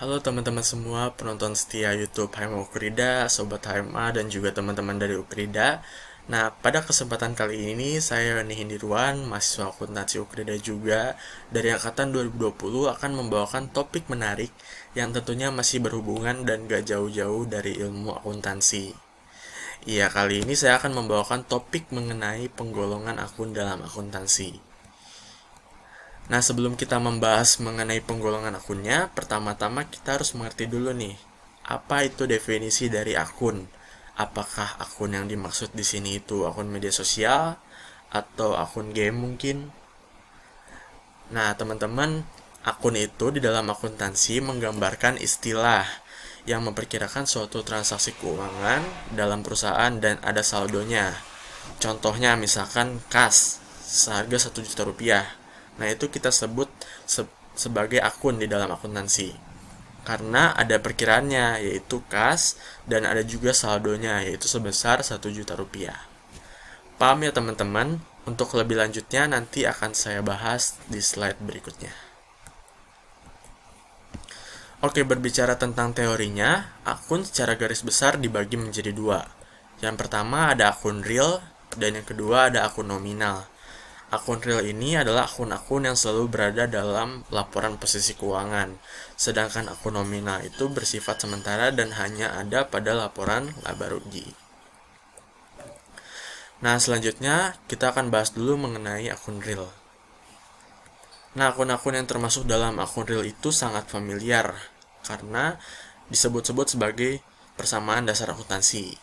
Halo teman-teman semua penonton setia YouTube HMA Ukrida, Sobat HMA, dan juga teman-teman dari Ukrida. Nah, pada kesempatan kali ini saya Yoni Hindirwan, mahasiswa akuntansi Ukrida juga, dari Angkatan 2020 akan membawakan topik menarik yang tentunya masih berhubungan dan gak jauh-jauh dari ilmu akuntansi. Iya, kali ini saya akan membawakan topik mengenai penggolongan akun dalam akuntansi. Nah, sebelum kita membahas mengenai penggolongan akunnya, pertama-tama kita harus mengerti dulu nih, apa itu definisi dari akun? Apakah akun yang dimaksud di sini itu akun media sosial atau akun game mungkin? Nah, teman-teman, akun itu di dalam akuntansi menggambarkan istilah yang memperkirakan suatu transaksi keuangan dalam perusahaan dan ada saldonya. Contohnya misalkan kas seharga 1 juta rupiah. Nah, itu kita sebut sebagai akun di dalam akuntansi. Karena ada perkiraannya, yaitu kas, dan ada juga saldonya, yaitu sebesar 1 juta rupiah. Paham ya teman-teman? Untuk lebih lanjutnya nanti akan saya bahas di slide berikutnya. Oke, berbicara tentang teorinya, akun secara garis besar dibagi menjadi dua. Yang pertama ada akun real, dan yang kedua ada akun nominal. Akun real ini adalah akun-akun yang selalu berada dalam laporan posisi keuangan, sedangkan akun nominal itu bersifat sementara dan hanya ada pada laporan laba rugi. Nah, selanjutnya kita akan bahas dulu mengenai akun real. Nah, akun-akun yang termasuk dalam akun real itu sangat familiar, karena disebut-sebut sebagai persamaan dasar akuntansi.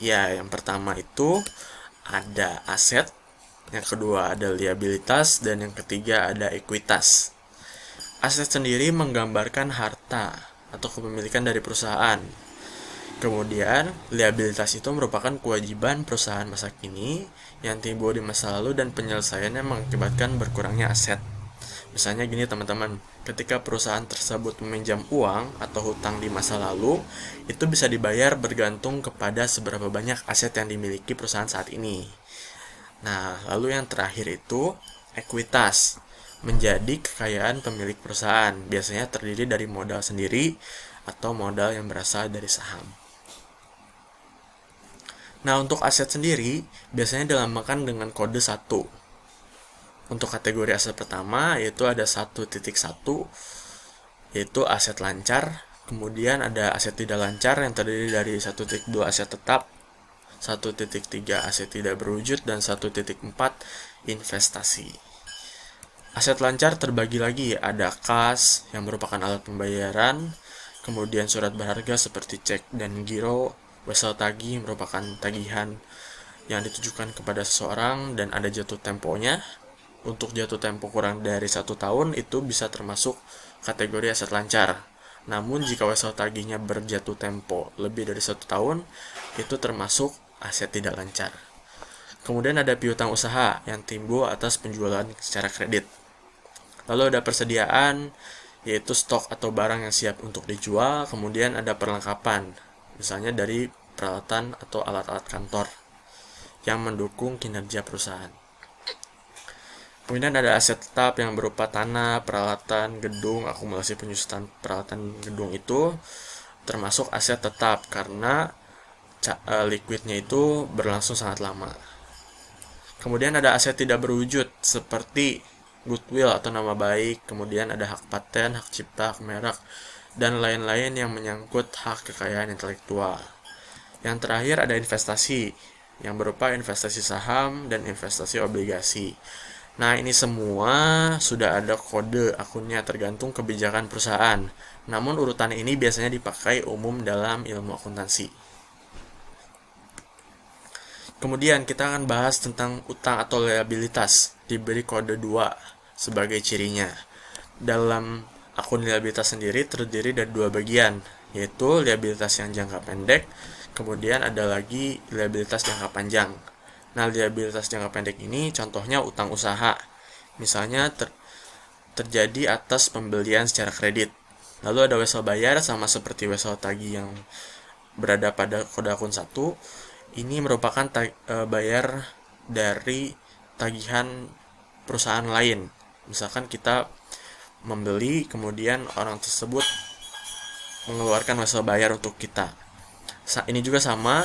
Ya, yang pertama itu ada aset, yang kedua ada liabilitas, dan yang ketiga ada ekuitas. Aset sendiri menggambarkan harta atau kepemilikan dari perusahaan. Kemudian, liabilitas itu merupakan kewajiban perusahaan masa kini yang timbul di masa lalu dan penyelesaiannya mengakibatkan berkurangnya aset. Misalnya gini teman-teman, ketika perusahaan tersebut meminjam uang atau hutang di masa lalu, itu bisa dibayar bergantung kepada seberapa banyak aset yang dimiliki perusahaan saat ini. Nah, lalu yang terakhir itu ekuitas, menjadi kekayaan pemilik perusahaan. Biasanya terdiri dari modal sendiri atau modal yang berasal dari saham. Nah, untuk aset sendiri biasanya dilambangkan dengan kode 1. Untuk kategori aset pertama yaitu ada 1.1, yaitu aset lancar. Kemudian ada aset tidak lancar yang terdiri dari 1.2 aset tetap, 1.3 aset tidak berwujud, dan 1.4 investasi. Aset lancar terbagi lagi, ada kas yang merupakan alat pembayaran, kemudian surat berharga seperti cek dan giro, wesel tagih merupakan tagihan yang ditujukan kepada seseorang dan ada jatuh temponya. Untuk jatuh tempo kurang dari 1 tahun itu bisa termasuk kategori aset lancar. Namun jika wesel tagihnya berjatuh tempo lebih dari 1 tahun, itu termasuk aset tidak lancar. Kemudian ada piutang usaha yang timbul atas penjualan secara kredit. Lalu ada persediaan, yaitu stok atau barang yang siap untuk dijual. Kemudian ada perlengkapan, misalnya dari peralatan atau alat-alat kantor yang mendukung kinerja perusahaan. Kemudian ada aset tetap yang berupa tanah, peralatan, gedung, akumulasi penyusutan peralatan gedung itu termasuk aset tetap karena liquidnya itu berlangsung sangat lama. Kemudian ada aset tidak berwujud seperti goodwill atau nama baik, kemudian ada hak paten, hak cipta, hak merek, dan lain-lain yang menyangkut hak kekayaan intelektual. Yang terakhir ada investasi yang berupa investasi saham dan investasi obligasi. Nah, ini semua sudah ada kode akunnya tergantung kebijakan perusahaan. Namun urutan ini biasanya dipakai umum dalam ilmu akuntansi. Kemudian kita akan bahas tentang utang atau liabilitas, diberi kode 2 sebagai cirinya. Dalam akun liabilitas sendiri terdiri dari 2 bagian, yaitu liabilitas yang jangka pendek, kemudian ada lagi liabilitas jangka panjang. Nah, liabilitas jangka pendek ini contohnya utang usaha. Misalnya terjadi atas pembelian secara kredit. Lalu ada wesel bayar sama seperti wesel tagih yang berada pada kode akun 1. Ini merupakan bayar dari tagihan perusahaan lain. Misalkan kita membeli, kemudian orang tersebut mengeluarkan wesel bayar untuk kita. Ini juga sama,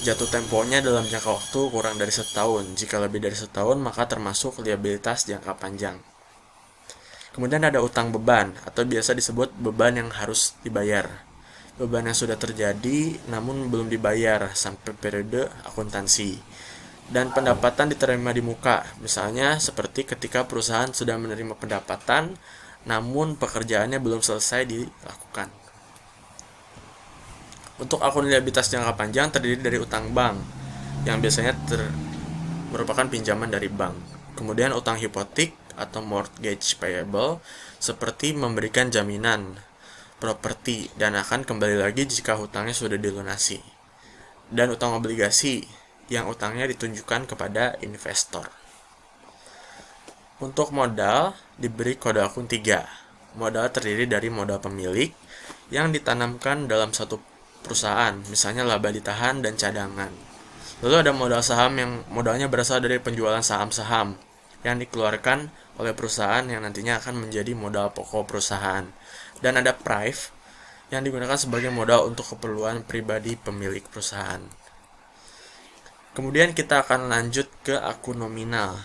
jatuh temponya dalam jangka waktu kurang dari setahun. Jika lebih dari setahun, maka termasuk liabilitas jangka panjang. Kemudian ada utang beban, atau biasa disebut beban yang harus dibayar. Beban yang sudah terjadi namun belum dibayar sampai periode akuntansi. Dan pendapatan diterima di muka, misalnya seperti ketika perusahaan sudah menerima pendapatan namun pekerjaannya belum selesai dilakukan. Untuk akun liabilitas jangka panjang terdiri dari utang bank yang biasanya merupakan pinjaman dari bank. Kemudian utang hipotek atau mortgage payable seperti memberikan jaminan properti dan akan kembali lagi jika hutangnya sudah dilunasi. Dan utang obligasi yang utangnya ditunjukkan kepada investor. Untuk modal diberi kode akun 3. Modal terdiri dari modal pemilik yang ditanamkan dalam satu perusahaan, misalnya laba ditahan dan cadangan. Lalu ada modal saham yang modalnya berasal dari penjualan saham-saham yang dikeluarkan oleh perusahaan yang nantinya akan menjadi modal pokok perusahaan. Dan ada pref yang digunakan sebagai modal untuk keperluan pribadi pemilik perusahaan. Kemudian kita akan lanjut ke akun nominal.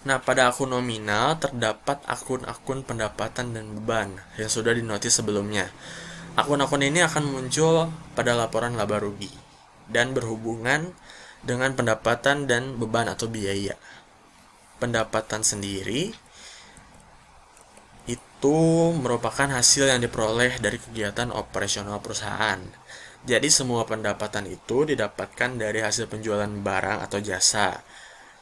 Nah, pada akun nominal terdapat akun-akun pendapatan dan beban yang sudah dinotis sebelumnya. Akun-akun ini akan muncul pada laporan laba rugi dan berhubungan dengan pendapatan dan beban atau biaya. Pendapatan sendiri itu merupakan hasil yang diperoleh dari kegiatan operasional perusahaan. Jadi semua pendapatan itu didapatkan dari hasil penjualan barang atau jasa.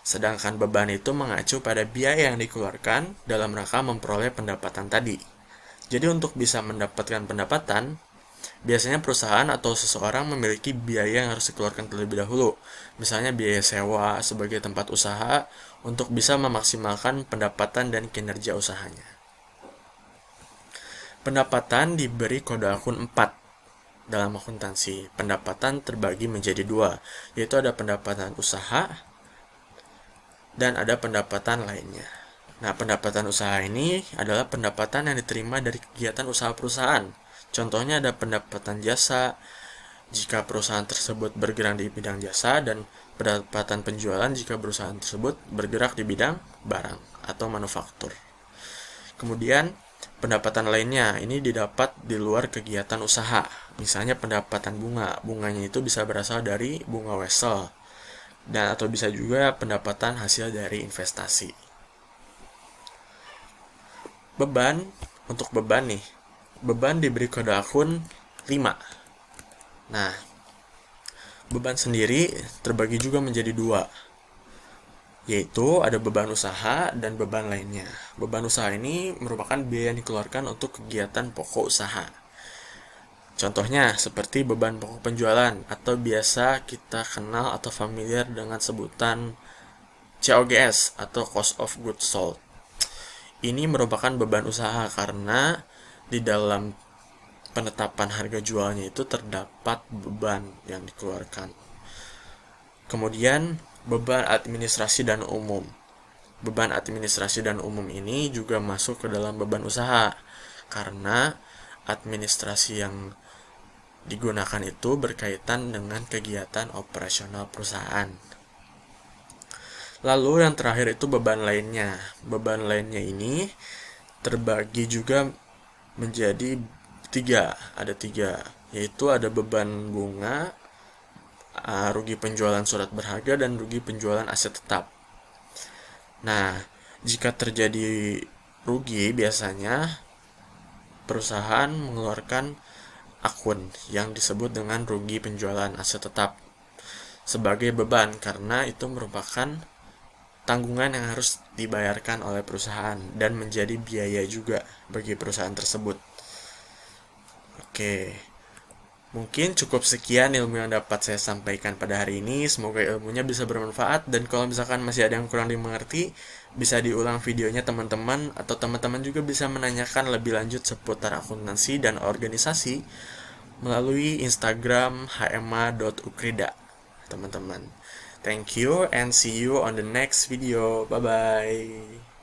Sedangkan beban itu mengacu pada biaya yang dikeluarkan dalam rangka memperoleh pendapatan tadi. Jadi untuk bisa mendapatkan pendapatan, biasanya perusahaan atau seseorang memiliki biaya yang harus dikeluarkan terlebih dahulu. Misalnya biaya sewa sebagai tempat usaha untuk bisa memaksimalkan pendapatan dan kinerja usahanya. Pendapatan diberi kode akun 4 dalam akuntansi. Pendapatan terbagi menjadi 2, yaitu ada pendapatan usaha dan ada pendapatan lainnya. Nah, pendapatan usaha ini adalah pendapatan yang diterima dari kegiatan usaha perusahaan. Contohnya ada pendapatan jasa jika perusahaan tersebut bergerak di bidang jasa, dan pendapatan penjualan jika perusahaan tersebut bergerak di bidang barang atau manufaktur. Kemudian pendapatan lainnya ini didapat di luar kegiatan usaha. Misalnya pendapatan bunga. Bunganya itu bisa berasal dari bunga wesel dan atau bisa juga pendapatan hasil dari investasi. Beban, untuk beban nih, beban diberi kode akun 5. Nah, beban sendiri terbagi juga menjadi 2, yaitu ada beban usaha dan beban lainnya. Beban usaha ini merupakan biaya yang dikeluarkan untuk kegiatan pokok usaha. Contohnya seperti beban pokok penjualan atau biasa kita kenal atau familiar dengan sebutan COGS atau Cost of Goods Sold. Ini merupakan beban usaha karena di dalam penetapan harga jualnya itu terdapat beban yang dikeluarkan. Kemudian beban administrasi dan umum. Beban administrasi dan umum ini juga masuk ke dalam beban usaha karena administrasi yang digunakan itu berkaitan dengan kegiatan operasional perusahaan. Lalu yang terakhir itu beban lainnya. Beban lainnya ini terbagi juga menjadi 3. Ada 3, yaitu ada beban bunga, rugi penjualan surat berharga, dan rugi penjualan aset tetap. Nah, jika terjadi rugi, biasanya perusahaan mengeluarkan akun yang disebut dengan rugi penjualan aset tetap sebagai beban karena itu merupakan tanggungan yang harus dibayarkan oleh perusahaan dan menjadi biaya juga bagi perusahaan tersebut. Oke, mungkin cukup sekian ilmu yang dapat saya sampaikan pada hari ini. Semoga ilmunya bisa bermanfaat, dan kalau misalkan masih ada yang kurang dimengerti, bisa diulang videonya teman-teman, atau teman-teman juga bisa menanyakan lebih lanjut seputar akuntansi dan organisasi melalui Instagram hma.ukrida, teman-teman. Thank you and see you on the next video. Bye-bye.